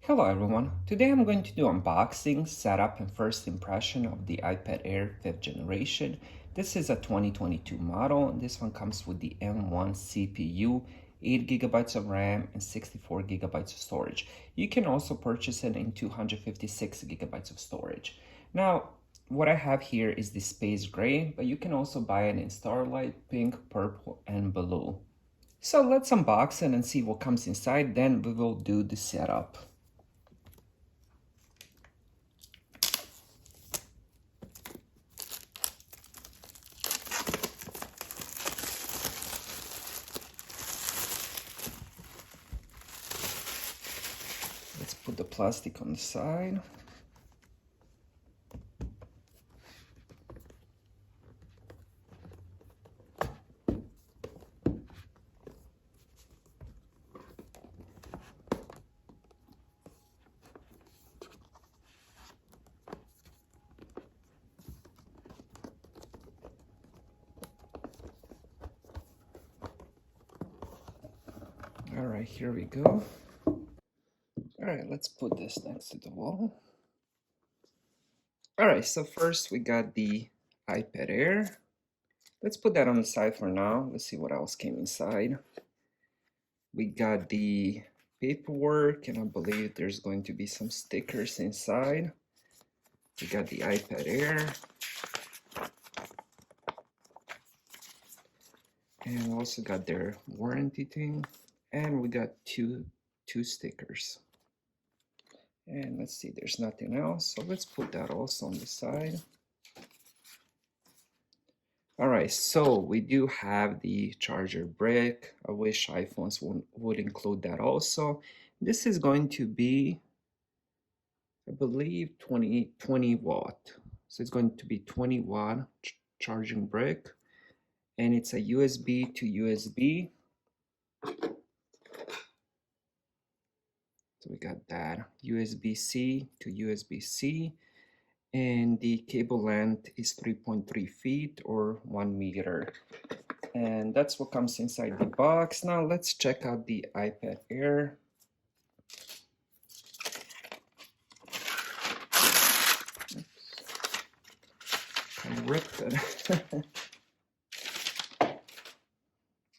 Hello everyone, today I'm going to do unboxing, setup, and first impression of the iPad Air 5th generation. This is a 2022 model. This one comes with the M1 CPU, 8GB of RAM, and 64GB of storage. You can also purchase it in 256GB of storage. Now, what I have here is the space gray, but you can also buy it in starlight, pink, purple, and blue. So let's unbox it and see what comes inside, then we will do the setup. Let's put the plastic on the side. All right, here we go. All right, let's put this next to the wall. All right, so first we got the iPad Air. Let's put that on the side for now. Let's see what else came inside. We got the paperwork, and I believe there's going to be some stickers inside. We got the iPad Air. And we also got their warranty thing. And we got two stickers. And let's see, there's nothing else. So let's put that also on the side. All right, so we do have the charger brick. I wish iPhones would include that also. This is going to be, I believe, 20 watt. So it's going to be 20 watt charging brick. And it's a USB to USB. So we got that USB-C to USB-C. And the cable length is 3.3 feet or 1 meter. And that's what comes inside the box. Now let's check out the iPad Air. I ripped it.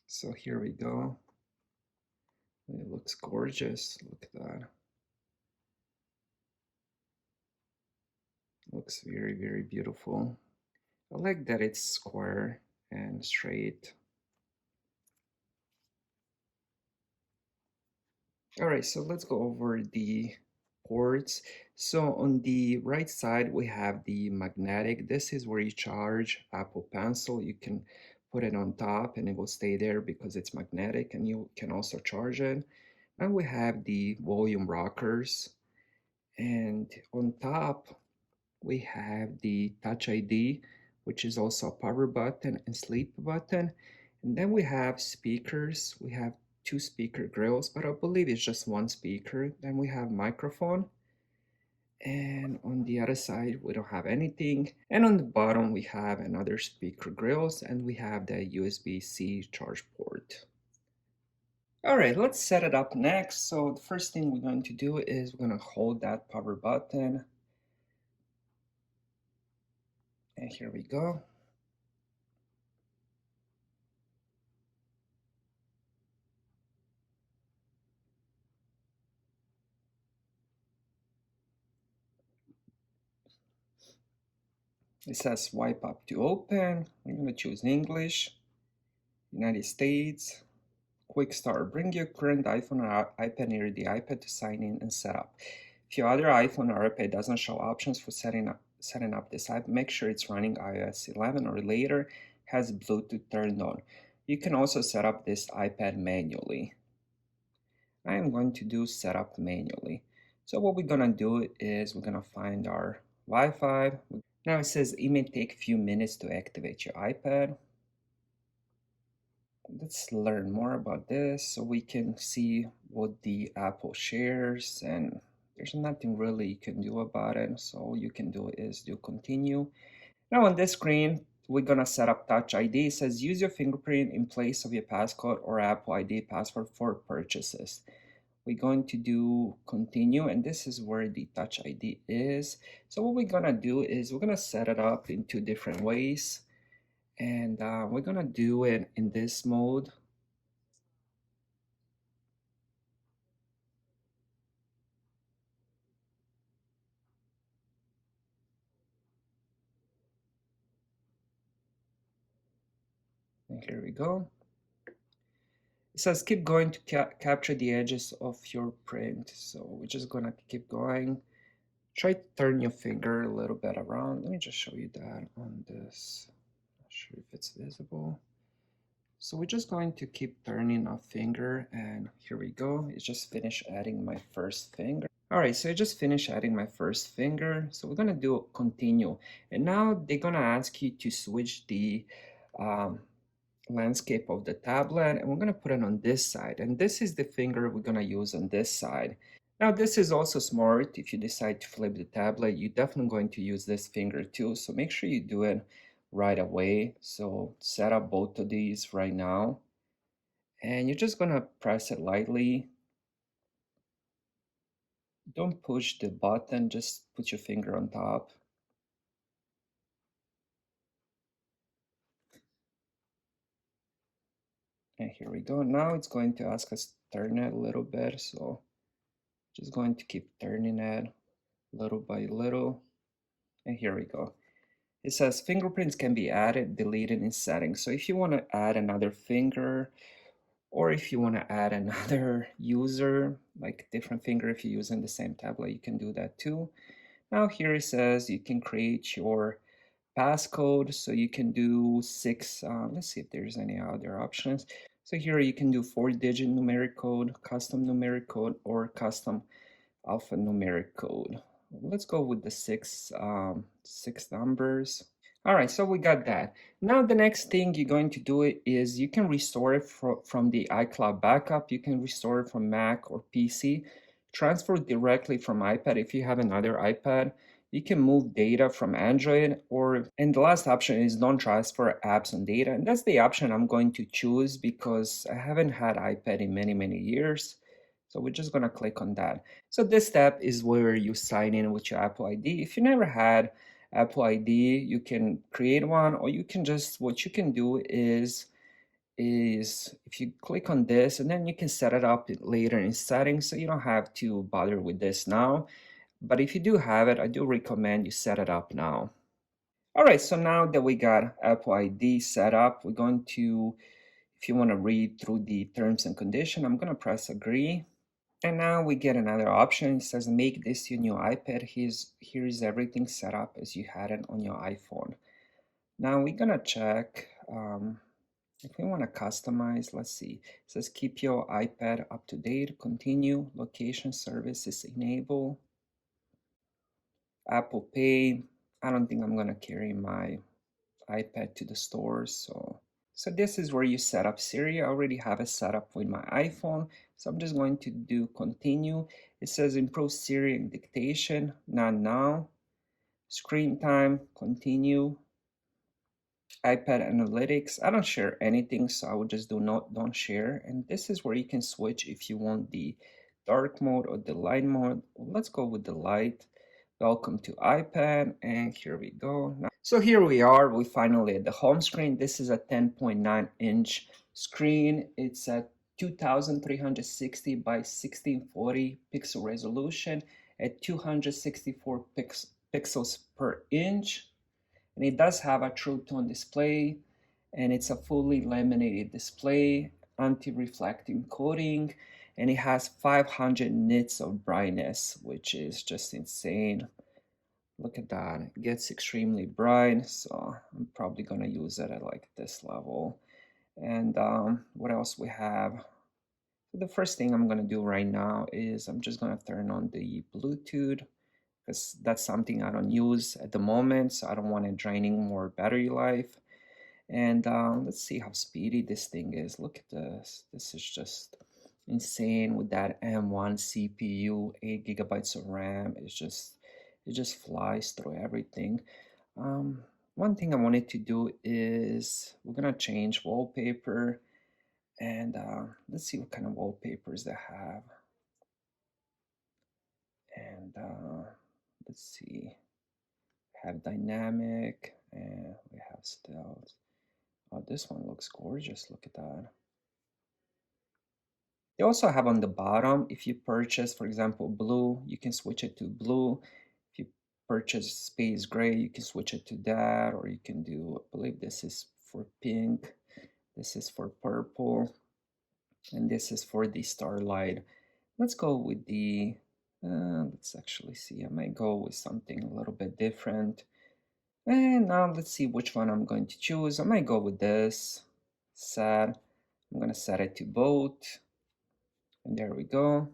So here we go. It looks gorgeous. Look at that. Looks very, very beautiful. I like that it's square and straight. All right, so let's go over the ports. So on the right side, we have the magnetic. This is where you charge Apple Pencil. You can put it on top and it will stay there because it's magnetic, and you can also charge it. Now we have the volume rockers. And on top, we have the Touch ID, which is also a power button and sleep button. And then we have speakers. We have two speaker grills, but I believe it's just one speaker. Then we have microphone. And on the other side, we don't have anything. And on the bottom, we have another speaker grills, and we have the USB-C charge port. All right, let's set it up next. So the first thing we're going to do is we're going to hold that power button. And here we go. It says swipe up to open. We're going to choose English, United States, Quick Start. Bring your current iPhone or iPad near the iPad to sign in and set up. If your other iPhone or iPad doesn't show options for setting up this app, make sure it's running iOS 11 or later, has Bluetooth turned on. You can also set up this iPad manually. I am going to do setup manually. So what we're going to do is we're going to find our Wi-Fi. Now it says it may take a few minutes to activate your iPad. Let's learn more about this so we can see what the Apple shares, and there's nothing really you can do about it. So all you can do is do continue. Now on this screen, we're gonna set up Touch ID. It says use your fingerprint in place of your passcode or Apple ID password for purchases. we're going to do continue, and this is where the touch ID is. So what we're gonna do is we're gonna set it up in two different ways, and we're gonna do it in this mode. And here we go. It says keep going to capture the edges of your print. So we're just gonna keep going. Try to turn your finger a little bit around. Let me just show you that on this. Not sure if it's visible. So we're just going to keep turning our finger, and here we go. It's just finished adding my first finger. All right, so I just finished adding my first finger. So we're gonna do continue. And now they're gonna ask you to switch the um, landscape of the tablet, and we're gonna put it on this side. And this is the finger we're gonna use on this side. Now this is also smart. If you decide to flip the tablet, you're definitely going to use this finger too. So make sure you do it right away. So set up both of these right now. And you're just gonna press it lightly. Don't push the button, just put your finger on top. And here we go. Now it's going to ask us to turn it a little bit. So just going to keep turning it little by little. And here we go. It says fingerprints can be added, deleted in settings. So if you want to add another finger, or if you want to add another user, like different finger, if you're using the same tablet, you can do that too. Now here it says you can create your passcode. So you can do six, let's see if there's any other options. So here you can do 4-digit numeric code, custom numeric code, or custom alphanumeric code. Let's go with the six numbers. All right, so we got that. Now the next thing you're going to do is you can restore it from the iCloud backup. You can restore it from Mac or PC. Transfer directly from iPad if you have another iPad. You can move data from Android, and the last option is don't transfer apps and data. And that's the option I'm going to choose because I haven't had iPad in many, many years. So we're just gonna click on that. So this step is where you sign in with your Apple ID. If you never had Apple ID, you can create one, or you can just, what you can do is if you click on this, and then you can set it up later in settings, so you don't have to bother with this now. But if you do have it, I do recommend you set it up now. All right, so now that we got Apple ID set up, we're going to, if you want to read through the terms and condition, I'm going to press agree. And now we get another option. It says make this your new iPad. Here's everything set up as you had it on your iPhone. Now we're gonna check if we want to customize. Let's see. It says keep your iPad up to date, continue, location services enable, Apple Pay. I don't think I'm gonna carry my iPad to the stores, so this is where you set up Siri. I already have it set up with my iPhone, so I'm just going to do continue. It says improve Siri and dictation, not now. Screen time, continue. iPad analytics, I don't share anything, so I would just do not don't share. And this is where you can switch if you want the dark mode or the light mode. Let's go with the light. Welcome to iPad, and here we go. So here we are, we finally at the home screen. This is a 10.9-inch screen. It's a 2360 by 1640 pixel resolution at 264 pixels per inch. And it does have a true tone display, and it's a fully laminated display, anti-reflecting coating, and it has 500 nits of brightness, which is just insane. Look at that, it gets extremely bright, so I'm probably gonna use it at like this level. And what else we have? So the first thing I'm gonna do right now is I'm just gonna turn on the Bluetooth, because that's something I don't use at the moment, so I don't want it draining more battery life. And let's see how speedy this thing is. Look at this. This is just insane with that M1 CPU, 8 gigabytes of RAM. It just flies through everything. One thing I wanted to do is we're gonna change wallpaper, and let's see what kind of wallpapers they have. let's see, have dynamic, and we have stills. Oh, this one looks gorgeous. Look at that. They also have on the bottom, if you purchase, for example, blue, you can switch it to blue. If you purchase space gray, you can switch it to that, or you can do, I believe this is for pink, this is for purple, and this is for the starlight. Let's go with the, let's actually see, I might go with something a little bit different. And now let's see which one I'm going to choose. I might go with this, set. I'm gonna set it to both. And there we go.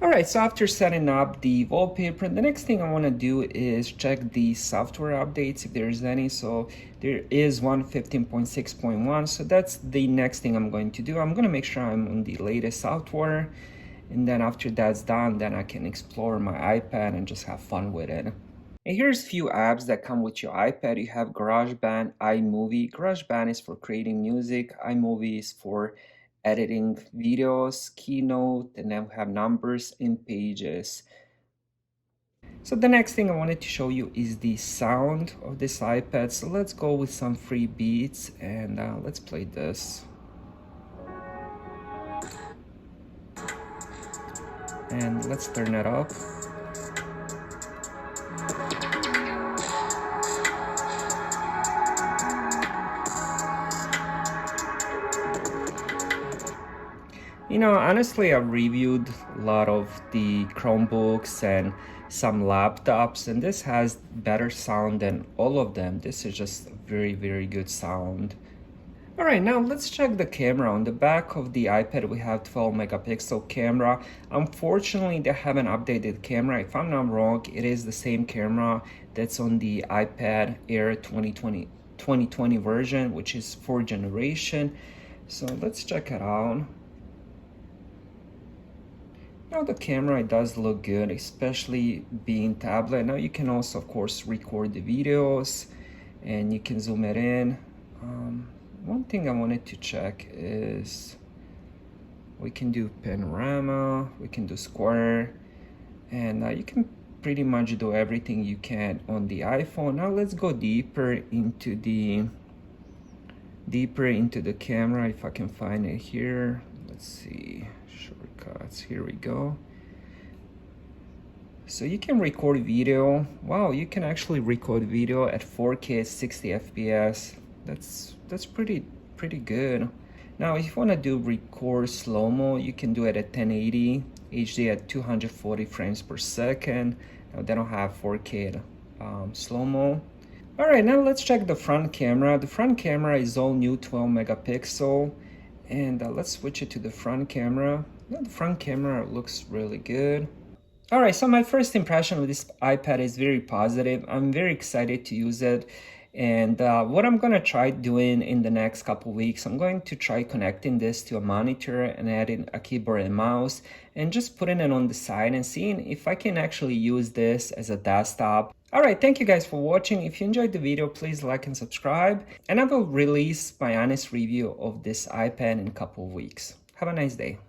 All right, so after setting up the wallpaper, the next thing I want to do is check the software updates if there's any. So there is one 15.6.1, so that's the next thing I'm going to do. I'm going to make sure I'm on the latest software, and then after that's done, then I can explore my iPad and just have fun with it. And here's a few apps that come with your iPad. You have GarageBand, iMovie. GarageBand is for creating music. iMovie is for editing videos, Keynote, and then we have numbers and pages. So the next thing I wanted to show you is the sound of this iPad. So let's go with some free beats and let's play this. And let's turn it up. You know, honestly, I've reviewed a lot of the Chromebooks and some laptops, and this has better sound than all of them. This is just very, very good sound. All right, now let's check the camera. On the back of the iPad, we have 12 megapixel camera. Unfortunately, they haven't updated camera. If I'm not wrong, it is the same camera that's on the iPad Air 2020 version, which is 4th generation. So let's check it out. Now the camera, it does look good, especially being tablet. Now you can also, of course, record the videos and you can zoom it in. One thing I wanted to check is we can do panorama, we can do square, and you can pretty much do everything you can on the iPhone. Now let's go deeper into the camera, if I can find it here. Let's see, shortcuts, here we go. So you can record video. Wow, you can actually record video at 4K 60 FPS. That's pretty good. Now if you want to do record slow-mo, you can do it at 1080 HD at 240 frames per second. Now they don't have 4K slow-mo. All right, now let's check the front camera. The front camera is all new 12 megapixel, and let's switch it to the front camera. Now the front camera looks really good. All right, so my first impression with this iPad is very positive. I'm very excited to use it. And what I'm gonna try doing in the next couple weeks, I'm going to try connecting this to a monitor and adding a keyboard and mouse and just putting it on the side and seeing if I can actually use this as a desktop. All right, thank you guys for watching. If you enjoyed the video, please like and subscribe. And I will release my honest review of this iPad in a couple of weeks. Have a nice day.